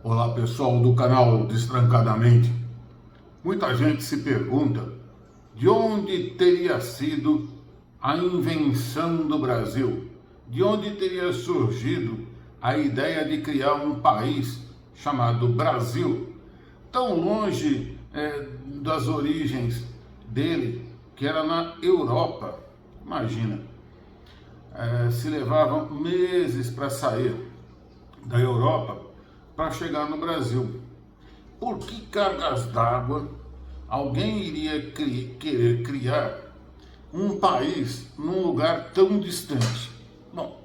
Olá pessoal do canal Destrancadamente. Muita gente se pergunta de onde teria sido a invenção do Brasil, de onde teria surgido a ideia de criar um país chamado Brasil, tão longe das origens dele, que era na Europa. Imagina, se levavam meses para sair da Europa para chegar no Brasil. Por que cargas d'água alguém iria querer criar um país num lugar tão distante? Bom,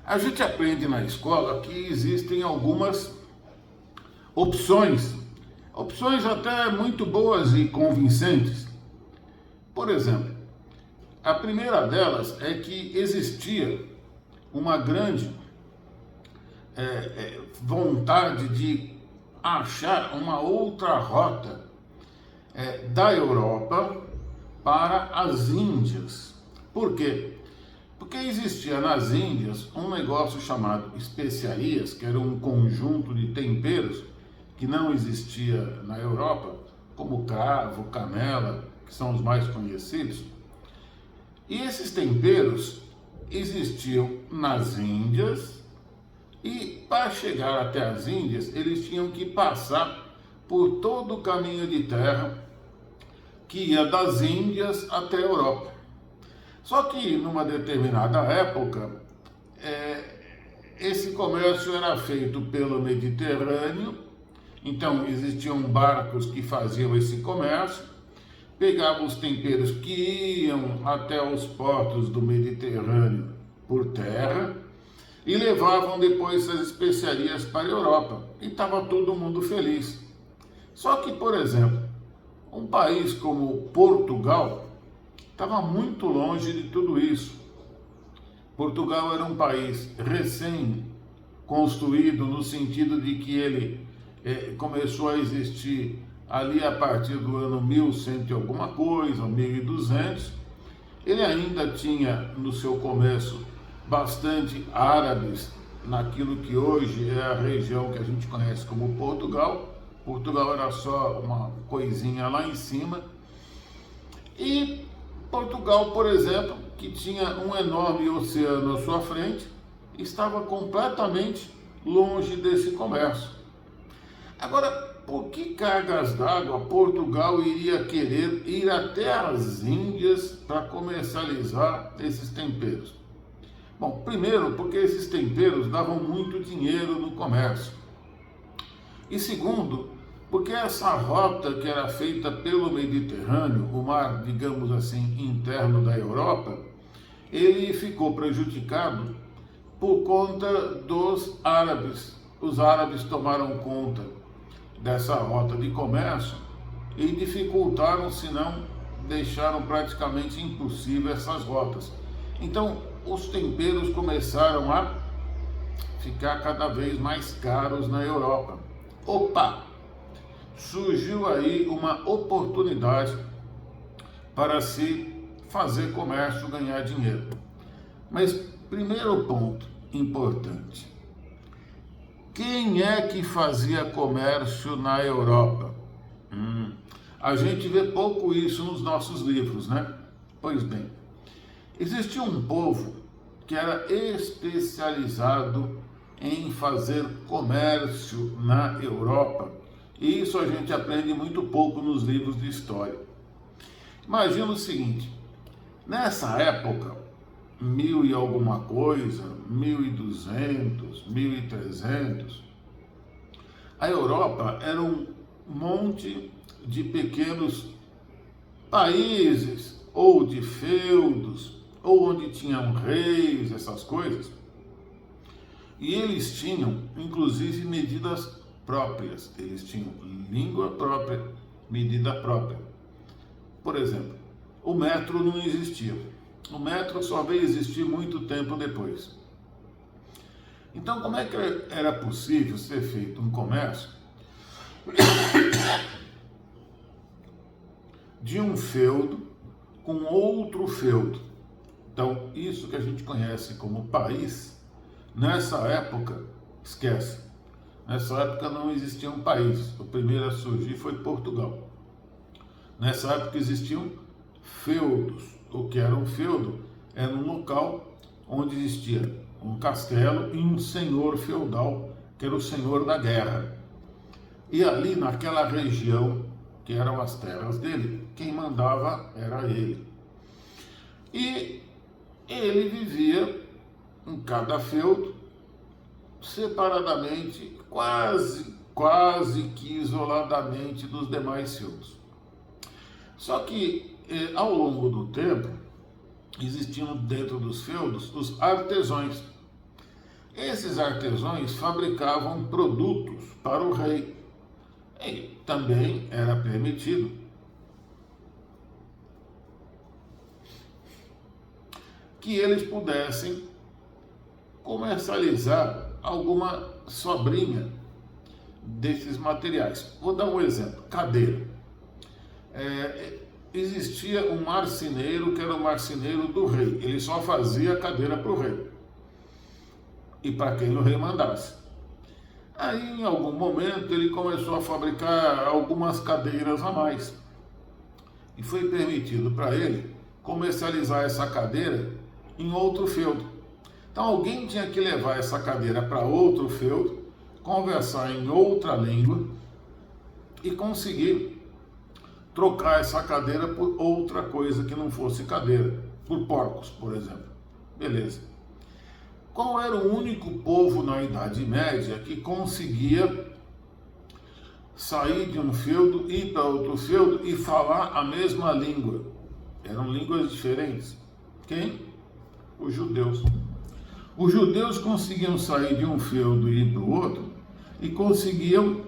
a gente aprende na escola que existem algumas opções, opções até muito boas e convincentes. Por exemplo, a primeira delas é que existia uma grande vontade de achar uma outra rota da Europa para as Índias. Por quê? Porque existia nas Índias um negócio chamado especiarias, que era um conjunto de temperos que não existia na Europa, como cravo, canela, que são os mais conhecidos. E esses temperos existiam nas Índias, e para chegar até as Índias, eles tinham que passar por todo o caminho de terra que ia das Índias até a Europa. Só que numa determinada época, esse comércio era feito pelo Mediterrâneo, então existiam barcos que faziam esse comércio, pegavam os temperos que iam até os portos do Mediterrâneo por terra, e levavam depois essas especiarias para a Europa. E estava todo mundo feliz. Só que, por exemplo, um país como Portugal estava muito longe de tudo isso. Portugal era um país recém-construído, no sentido de que ele começou a existir ali a partir do ano 1100 e alguma coisa, 1200. Ele ainda tinha no seu começo bastante árabes naquilo que hoje é a região que a gente conhece como Portugal. Portugal era só uma coisinha lá em cima. E Portugal, por exemplo, que tinha um enorme oceano à sua frente, estava completamente longe desse comércio. Agora, por que cargas d'água Portugal iria querer ir até as Índias para comercializar esses temperos? Bom, primeiro, porque esses temperos davam muito dinheiro no comércio. E segundo, porque essa rota que era feita pelo Mediterrâneo, o mar, digamos assim, interno da Europa, ele ficou prejudicado por conta dos árabes. Os árabes tomaram conta dessa rota de comércio e dificultaram, se não deixaram praticamente impossível essas rotas. Então, os temperos começaram a ficar cada vez mais caros na Europa. Opa! Surgiu aí uma oportunidade para se fazer comércio, ganhar dinheiro. Mas, primeiro ponto importante: quem é que fazia comércio na Europa? A gente vê pouco isso nos nossos livros, né? Pois bem, existia um povo que era especializado em fazer comércio na Europa, e isso a gente aprende muito pouco nos livros de história. Imagina o seguinte: nessa época, 1000 e alguma coisa, 1200, 1300, a Europa era um monte de pequenos países, ou de feudos, ou onde tinham reis, essas coisas. E eles tinham, inclusive, medidas próprias. Eles tinham língua própria, medida própria. Por exemplo, o metro não existia. O metro só veio existir muito tempo depois. Então, como é que era possível ser feito um comércio de um feudo com outro feudo? Então, isso que a gente conhece como país, nessa época, esquece. Nessa época não existiam países. O primeiro a surgir foi Portugal. Nessa época existiam feudos. O que era um feudo? Era um local onde existia um castelo e um senhor feudal, que era o senhor da guerra. E ali naquela região, que eram as terras dele, quem mandava era ele. E ele vivia em cada feudo, separadamente, quase que isoladamente dos demais feudos. Só que, ao longo do tempo, existiam dentro dos feudos os artesãos. Esses artesãos fabricavam produtos para o rei. E também era permitido que eles pudessem comercializar alguma sobrinha desses materiais. Vou dar um exemplo: cadeira. Existia um marceneiro que era o marceneiro do rei. Ele só fazia cadeira para o rei e para quem o rei mandasse. Aí, em algum momento, ele começou a fabricar algumas cadeiras a mais. E foi permitido para ele comercializar essa cadeira em outro feudo. Então, alguém tinha que levar essa cadeira para outro feudo, conversar em outra língua e conseguir trocar essa cadeira por outra coisa que não fosse cadeira, por porcos, por exemplo. Beleza. Qual era o único povo na Idade Média que conseguia sair de um feudo, ir para outro feudo e falar a mesma língua? Eram línguas diferentes. Quem? Os judeus. Os judeus conseguiam sair de um feudo e ir para o outro e conseguiam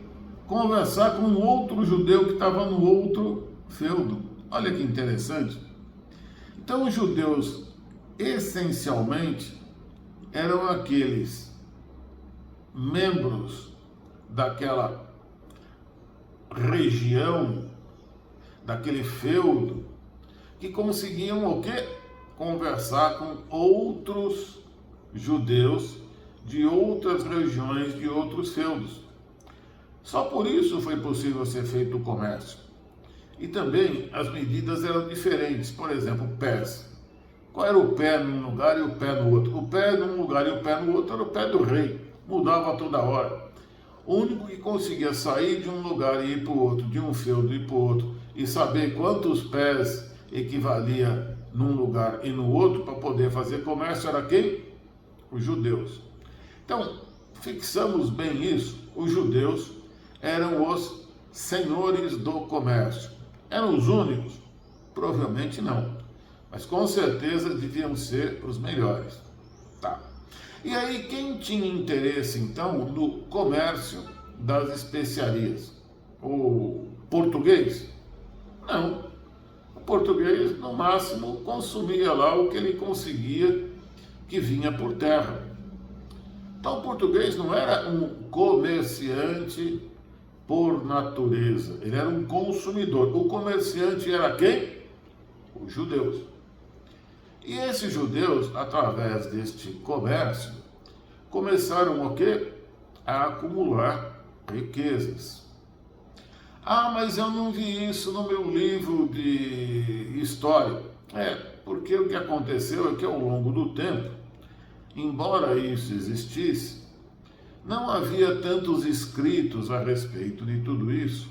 conversar com um outro judeu que estava no outro feudo. Olha que interessante. Então, os judeus, essencialmente, eram aqueles membros daquela região, daquele feudo, que conseguiam o quê? Conversar com outros judeus de outras regiões, de outros feudos. Só por isso foi possível ser feito o comércio. E também as medidas eram diferentes. Por exemplo, pés. Qual era o pé num lugar e o pé no outro? O pé num lugar e o pé no outro era o pé do rei. Mudava toda hora. O único que conseguia sair de um lugar e ir para o outro, de um feudo e ir para o outro, e saber quantos pés equivalia num lugar e no outro para poder fazer comércio era quem? Os judeus. Então, fixamos bem isso. Os judeus eram os senhores do comércio. Eram os únicos? Provavelmente não. Mas com certeza deviam ser os melhores. Tá. E aí, quem tinha interesse, então, no comércio das especiarias? O português? Não. O português, no máximo, consumia lá o que ele conseguia que vinha por terra. Então, o português não era um comerciante por natureza. Ele era um consumidor. O comerciante era quem? Os judeus. E esses judeus, através deste comércio, começaram o quê? A acumular riquezas. Ah, mas eu não vi isso no meu livro de história. Porque o que aconteceu é que ao longo do tempo, embora isso existisse, não havia tantos escritos a respeito de tudo isso.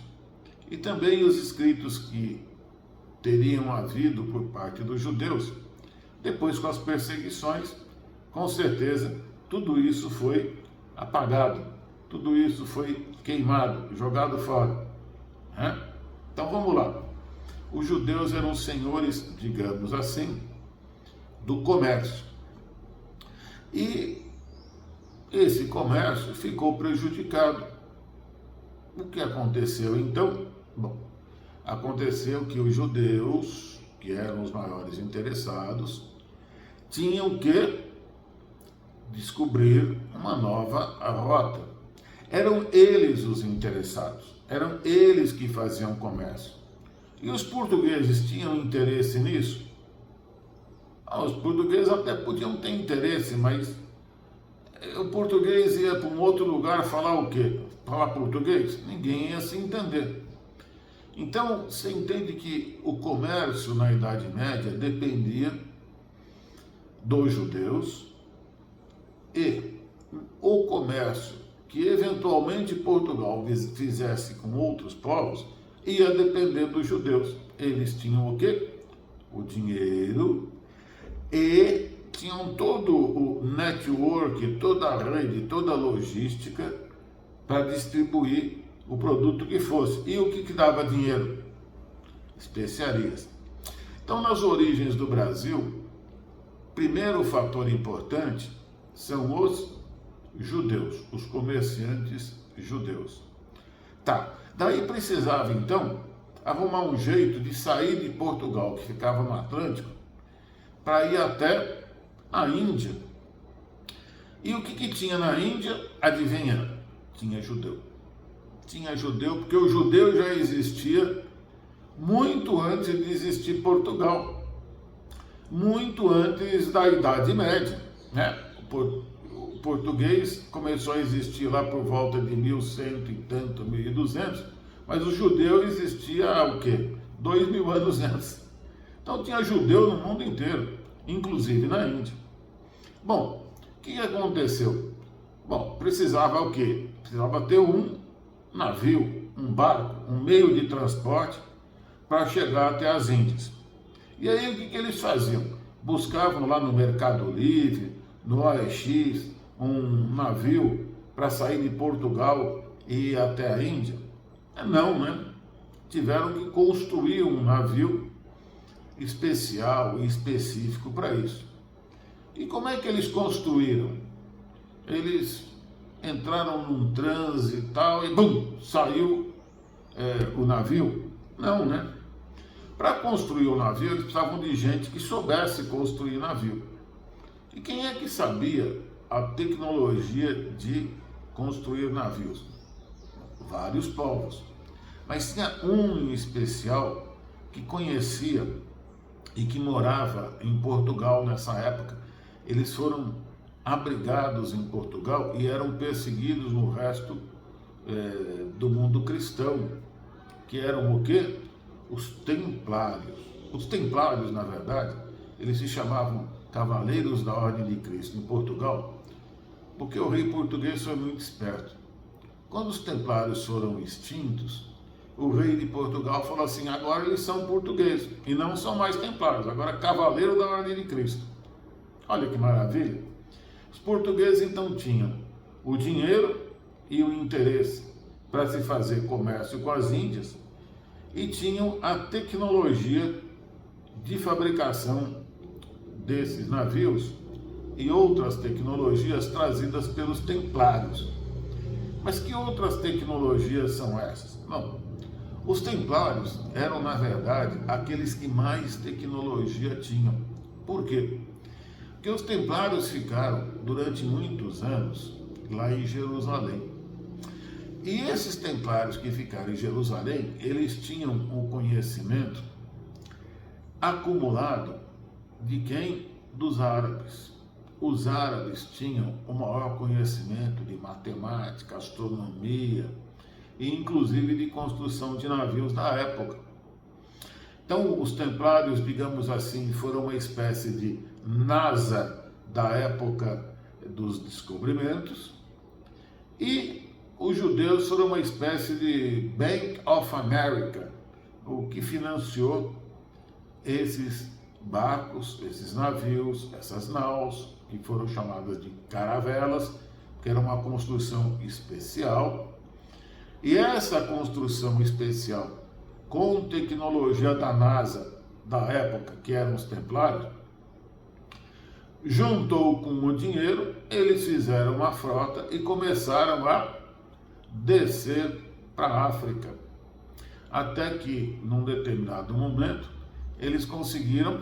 E também os escritos que teriam havido por parte dos judeus, depois com as perseguições, com certeza, tudo isso foi apagado, tudo isso foi queimado, jogado fora. Então vamos lá. Os judeus eram senhores, digamos assim, do comércio. E esse comércio ficou prejudicado. O que aconteceu então? Bom, aconteceu que os judeus, que eram os maiores interessados, tinham que descobrir uma nova rota. Eram eles os interessados, eram eles que faziam comércio. E os portugueses tinham interesse nisso? Os portugueses até podiam ter interesse, mas o português ia para um outro lugar falar o quê? Falar português? Ninguém ia se entender. Então, você entende que o comércio na Idade Média dependia dos judeus e o comércio que eventualmente Portugal fizesse com outros povos ia depender dos judeus. Eles tinham o quê? O dinheiro e tinham todo o network, toda a rede, toda a logística para distribuir o produto que fosse. E o que dava dinheiro? Especiarias. Então, nas origens do Brasil, primeiro fator importante são os judeus, os comerciantes judeus. Tá, daí precisava então arrumar um jeito de sair de Portugal, que ficava no Atlântico, para ir até a Índia. E o que tinha na Índia? Adivinha? Tinha judeu. Tinha judeu, porque o judeu já existia muito antes de existir Portugal, muito antes da Idade Média, né? O português começou a existir lá por volta de 1100 e tanto, 1200, mas o judeu existia o quê? 2000 anos antes. Então tinha judeu no mundo inteiro, inclusive na Índia. Bom, o que aconteceu? Bom, precisava o quê? Precisava ter um navio, um barco, um meio de transporte para chegar até as Índias. E aí o que eles faziam? Buscavam lá no Mercado Livre, no OLX, um navio para sair de Portugal e ir até a Índia? Não, né? Tiveram que construir um navio especial e específico para isso. E como é que eles construíram? Eles entraram num transe e tal, e bum, saiu o navio? Não, né? Para construir o navio, eles precisavam de gente que soubesse construir navio. E quem é que sabia a tecnologia de construir navios? Vários povos. Mas tinha um em especial que conhecia e que morava em Portugal nessa época. Eles foram abrigados em Portugal e eram perseguidos no resto do mundo cristão, que eram o quê? Os templários. Os templários, na verdade, eles se chamavam Cavaleiros da Ordem de Cristo em Portugal, porque o rei português foi muito esperto. Quando os templários foram extintos, o rei de Portugal falou assim: agora eles são portugueses e não são mais templários, agora Cavaleiro da Ordem de Cristo. Olha que maravilha! Os portugueses então tinham o dinheiro e o interesse para se fazer comércio com as Índias e tinham a tecnologia de fabricação desses navios e outras tecnologias trazidas pelos templários. Mas que outras tecnologias são essas? Não. Os templários eram, na verdade, aqueles que mais tecnologia tinham. Por quê? Porque os templários ficaram durante muitos anos lá em Jerusalém. E esses templários que ficaram em Jerusalém, eles tinham o conhecimento acumulado de quem? Dos árabes. Os árabes tinham o maior conhecimento de matemática, astronomia e inclusive de construção de navios da época. Então, os templários, digamos assim, foram uma espécie de NASA da época dos descobrimentos, e os judeus foram uma espécie de Bank of America, o que financiou esses barcos, esses navios, essas naus, que foram chamadas de caravelas, que era uma construção especial. E essa construção especial, com tecnologia da NASA da época, que eram os templários, juntou com o dinheiro, eles fizeram uma frota e começaram a descer para a África. Até que, num determinado momento, eles conseguiram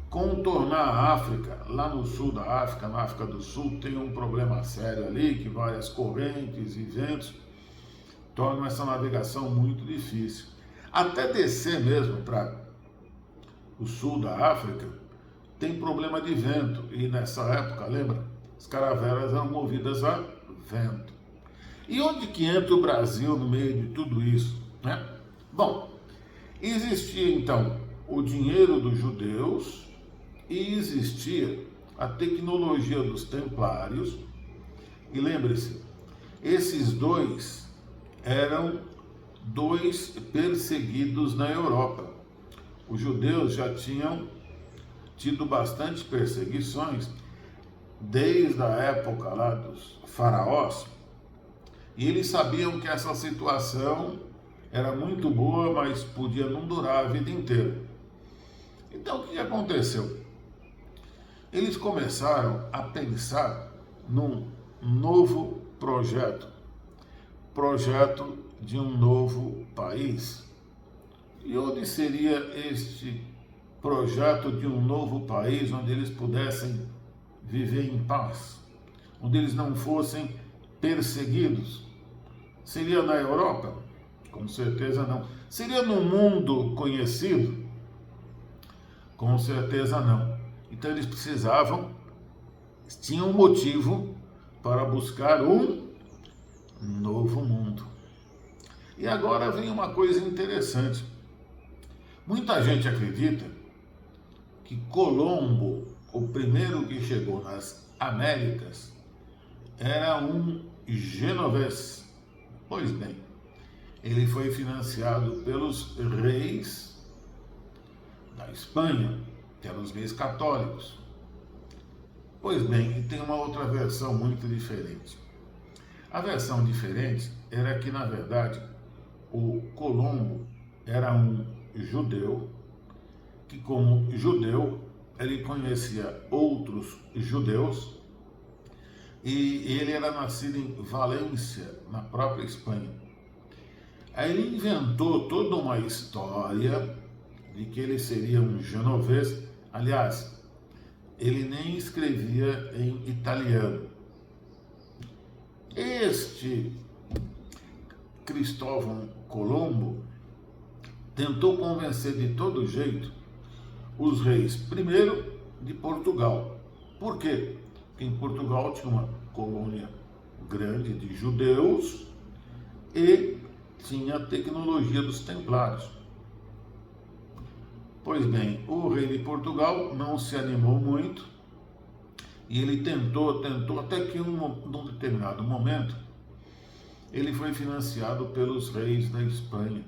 contornar a África. Lá no sul da África, na África do Sul, tem um problema sério ali, que várias correntes e ventos tornam essa navegação muito difícil. Até descer mesmo para o sul da África, tem problema de vento. E nessa época, lembra? As caravelas eram movidas a vento. E onde que entra o Brasil no meio de tudo isso, né? Bom, existia então o dinheiro dos judeus e existia a tecnologia dos templários. E lembre-se, esses dois eram dois perseguidos na Europa. Os judeus já tinham tido bastante perseguições desde a época lá dos faraós, e eles sabiam que essa situação era muito boa, mas podia não durar a vida inteira. Então o que aconteceu? Eles começaram a pensar num novo projeto de um novo país. E onde seria este projeto de um novo país onde eles pudessem viver em paz, onde eles não fossem perseguidos? Seria na Europa? Com certeza não. Seria no mundo conhecido? Com certeza não. Então eles tinham um motivo para buscar um novo mundo. E agora vem uma coisa interessante. Muita gente acredita que Colombo, o primeiro que chegou nas Américas, era um genovês. Pois bem, ele foi financiado pelos reis da Espanha, que eram os reis católicos. Pois bem, e tem uma outra versão muito diferente. A versão diferente era que, na verdade, o Colombo era um judeu que, como judeu, ele conhecia outros judeus e ele era nascido em Valência, na própria Espanha. Aí ele inventou toda uma história de que ele seria um genovês. Aliás, ele nem escrevia em italiano. Este Cristóvão Colombo tentou convencer de todo jeito os reis, primeiro de Portugal. Por quê? Porque em Portugal tinha uma colônia grande de judeus e tinha a tecnologia dos templários. Pois bem, o rei de Portugal não se animou muito e ele tentou, até que num determinado momento ele foi financiado pelos reis da Espanha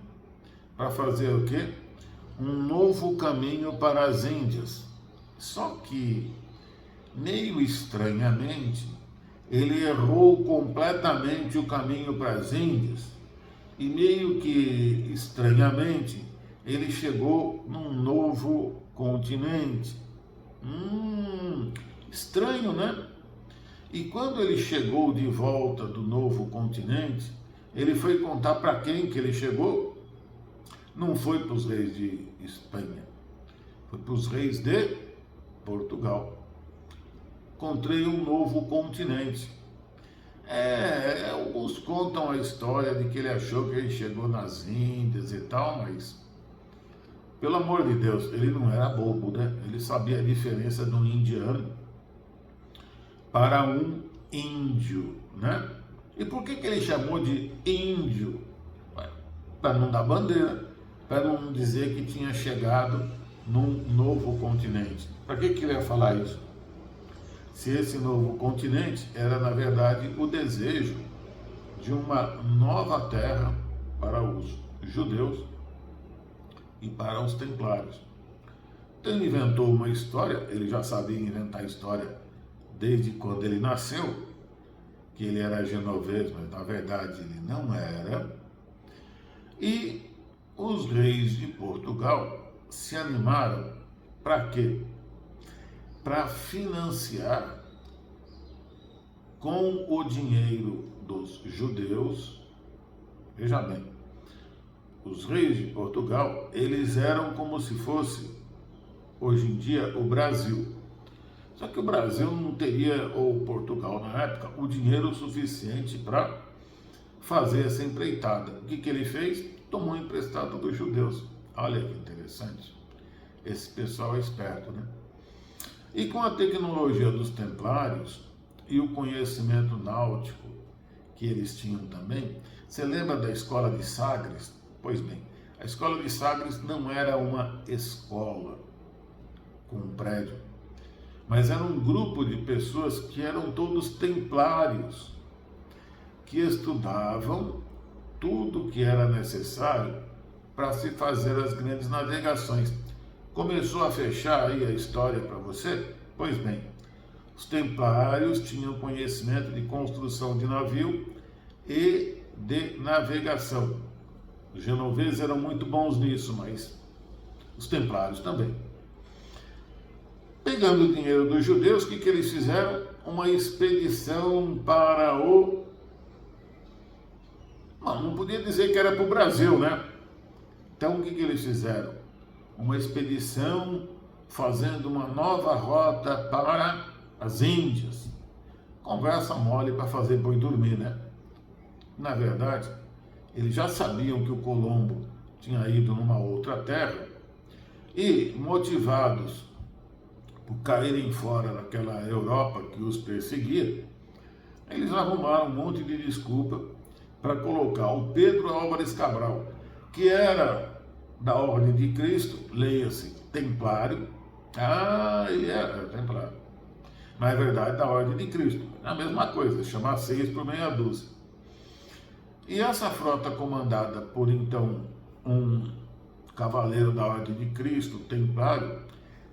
para fazer o quê? Um novo caminho para as Índias. Só que, meio estranhamente, ele errou completamente o caminho para as Índias e meio que estranhamente ele chegou num novo continente. Estranho, né? E quando ele chegou de volta do novo continente, ele foi contar para quem que ele chegou? Não foi para os reis de Espanha, foi para os reis de Portugal. Encontrei um novo continente. Alguns contam a história de que ele achou que ele chegou nas Índias e tal, mas, pelo amor de Deus, ele não era bobo, né? Ele sabia a diferença de um indiano para um índio, né? E por que ele chamou de índio? Para não dar bandeira, para não dizer que tinha chegado num novo continente. Para que ele ia falar isso? Se esse novo continente era, na verdade, o desejo de uma nova terra para os judeus e para os templários. Então ele inventou uma história, ele já sabia inventar história desde quando ele nasceu, que ele era genovês, mas na verdade ele não era. E os reis de Portugal se animaram para quê? Para financiar com o dinheiro dos judeus. Veja bem, os reis de Portugal, eles eram como se fosse, hoje em dia, o Brasil. Só que o Brasil não teria, ou Portugal na época, o dinheiro suficiente para fazer essa empreitada. O que ele fez? Tomou emprestado dos judeus. Olha que interessante. Esse pessoal é esperto, né? E com a tecnologia dos templários, e o conhecimento náutico que eles tinham também. Você lembra da escola de Sagres? Pois bem, a escola de Sagres não era uma escola com um prédio, mas era um grupo de pessoas que eram todos templários, que estudavam tudo que era necessário para se fazer as grandes navegações. Começou a fechar aí a história para você? Pois bem, os templários tinham conhecimento de construção de navio e de navegação. Os genoveses eram muito bons nisso, mas os templários também. Pegando o dinheiro dos judeus, o que eles fizeram? Uma expedição para o... Não podia dizer que era para o Brasil, né? Então o que eles fizeram? Uma expedição fazendo uma nova rota para as Índias. Conversa mole para fazer boi dormir, né? Na verdade, eles já sabiam que o Colombo tinha ido numa outra terra e, motivados por caírem fora daquela Europa que os perseguia, eles arrumaram um monte de desculpa para colocar o Pedro Álvares Cabral, que era da Ordem de Cristo, leia-se, templário. Ele era templário. Mas é verdade, da Ordem de Cristo. É a mesma coisa, chamar 6 por meia dúzia. E essa frota comandada por, então, um cavaleiro da Ordem de Cristo, templário,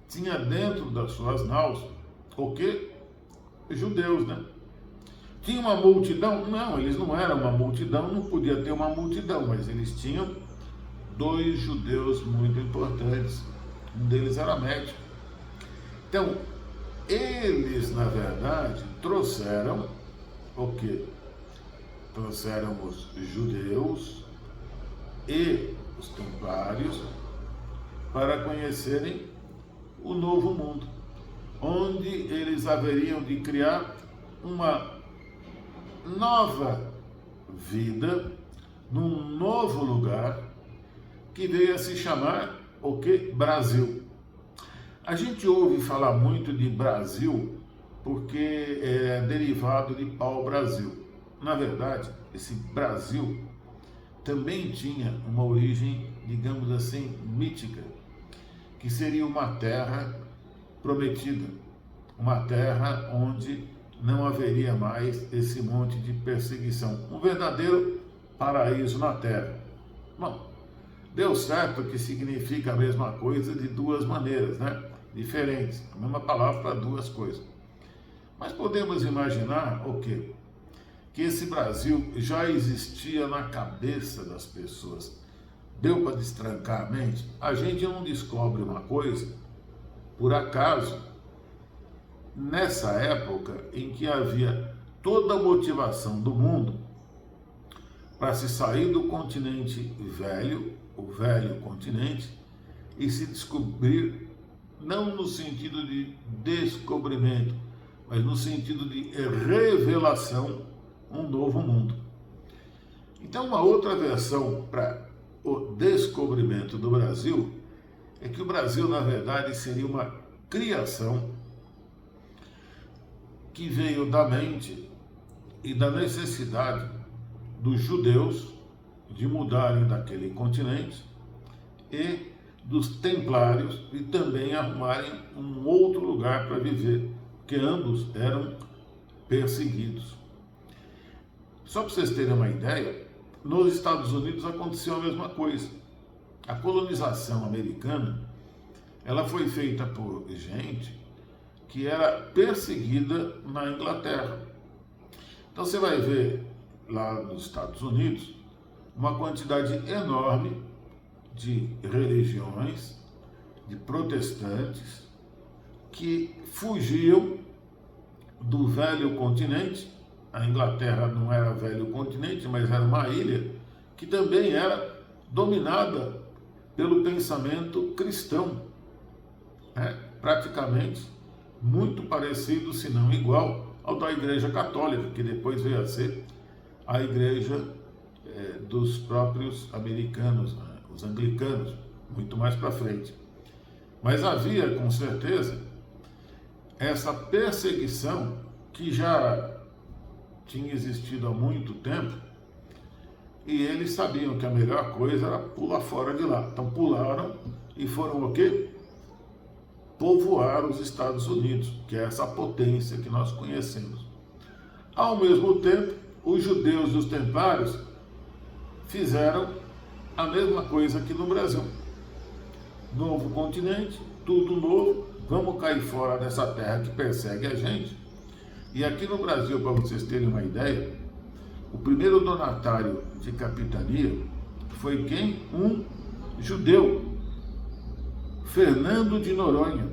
tinha dentro das suas naus, o quê? Judeus, né? Tinha uma multidão? Não, eles não eram uma multidão, não podia ter uma multidão, mas eles tinham 2 judeus muito importantes. Um deles era médico. Então, eles, na verdade, trouxeram o quê? Trouxeram os judeus e os templários para conhecerem o novo mundo, onde eles haveriam de criar uma nova vida num novo lugar que veio a se chamar o que? Brasil. A gente ouve falar muito de Brasil porque é derivado de pau-brasil. Na verdade, esse Brasil também tinha uma origem, digamos assim, mítica, que seria uma terra prometida, uma terra onde não haveria mais esse monte de perseguição, um verdadeiro paraíso na terra. Bom, deu certo que significa a mesma coisa de 2 maneiras, né? Diferentes, a mesma palavra para 2 coisas. Mas podemos imaginar o quê? Que esse Brasil já existia na cabeça das pessoas. Deu para destrancar a mente? A gente não descobre uma coisa por acaso nessa época em que havia toda a motivação do mundo para se sair do continente velho, o velho continente, e se descobrir, não no sentido de descobrimento, mas no sentido de revelação, um novo mundo. Então, uma outra versão para o descobrimento do Brasil é que o Brasil, na verdade, seria uma criação que veio da mente e da necessidade dos judeus de mudarem daquele continente e dos templários de também arrumarem um outro lugar para viver, porque ambos eram perseguidos. Só para vocês terem uma ideia, nos Estados Unidos aconteceu a mesma coisa. A colonização americana, ela foi feita por gente que era perseguida na Inglaterra. Então você vai ver lá nos Estados Unidos uma quantidade enorme de religiões, de protestantes, que fugiam do velho continente. A Inglaterra não era velho continente, mas era uma ilha que também era dominada pelo pensamento cristão, praticamente muito parecido, se não igual, ao da Igreja Católica, que depois veio a ser a igreja dos próprios americanos, os anglicanos, muito mais para frente. Mas havia, com certeza, essa perseguição que já tinha existido há muito tempo, e eles sabiam que a melhor coisa era pular fora de lá. Então pularam e foram o quê? Povoar os Estados Unidos, que é essa potência que nós conhecemos. Ao mesmo tempo, os judeus e os templários fizeram a mesma coisa aqui no Brasil. Novo continente, tudo novo, vamos cair fora dessa terra que persegue a gente. E aqui no Brasil, para vocês terem uma ideia, o primeiro donatário de capitania foi quem? Um judeu, Fernando de Noronha.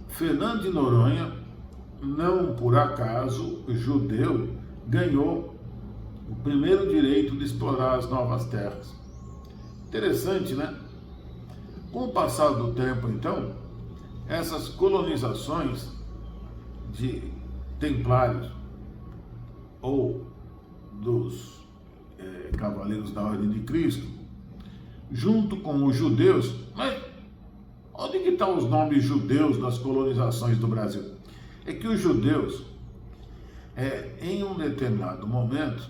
Fernando de Noronha, não por acaso, judeu, ganhou o primeiro direito de explorar as novas terras. Interessante, né? Com o passar do tempo, então, essas colonizações de templários ou dos cavaleiros da Ordem de Cristo, junto com os judeus, mas onde que estão os nomes judeus das colonizações do Brasil? É que os judeus, em um determinado momento,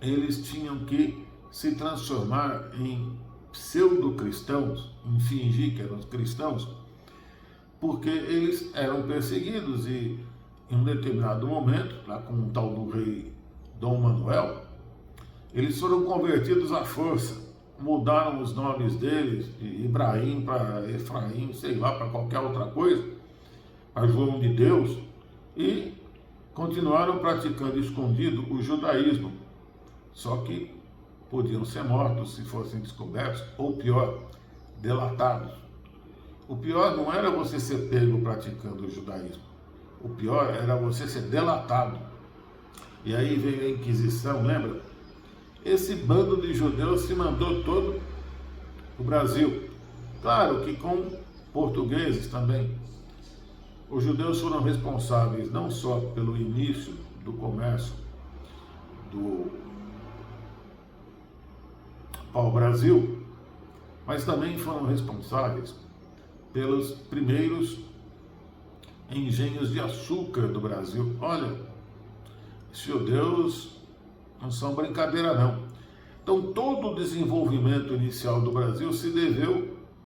eles tinham que se transformar em pseudo-cristãos, em fingir que eram cristãos, porque eles eram perseguidos e em um determinado momento, lá com o tal do rei Dom Manuel, eles foram convertidos à força, mudaram os nomes deles, de Ibrahim para Efraim, sei lá, para qualquer outra coisa, para João de Deus, e continuaram praticando escondido o judaísmo, só que podiam ser mortos se fossem descobertos, ou pior, delatados. O pior não era você ser pego praticando o judaísmo, o pior era você ser delatado. E aí veio a Inquisição, lembra? Esse bando de judeus se mandou todo o Brasil. Claro que com portugueses também. Os judeus foram responsáveis não só pelo início do comércio do pau-brasil, mas também foram responsáveis pelos primeiros engenhos de açúcar do Brasil. Olha, os judeus não são brincadeira não. Então todo o desenvolvimento inicial do Brasil se deveu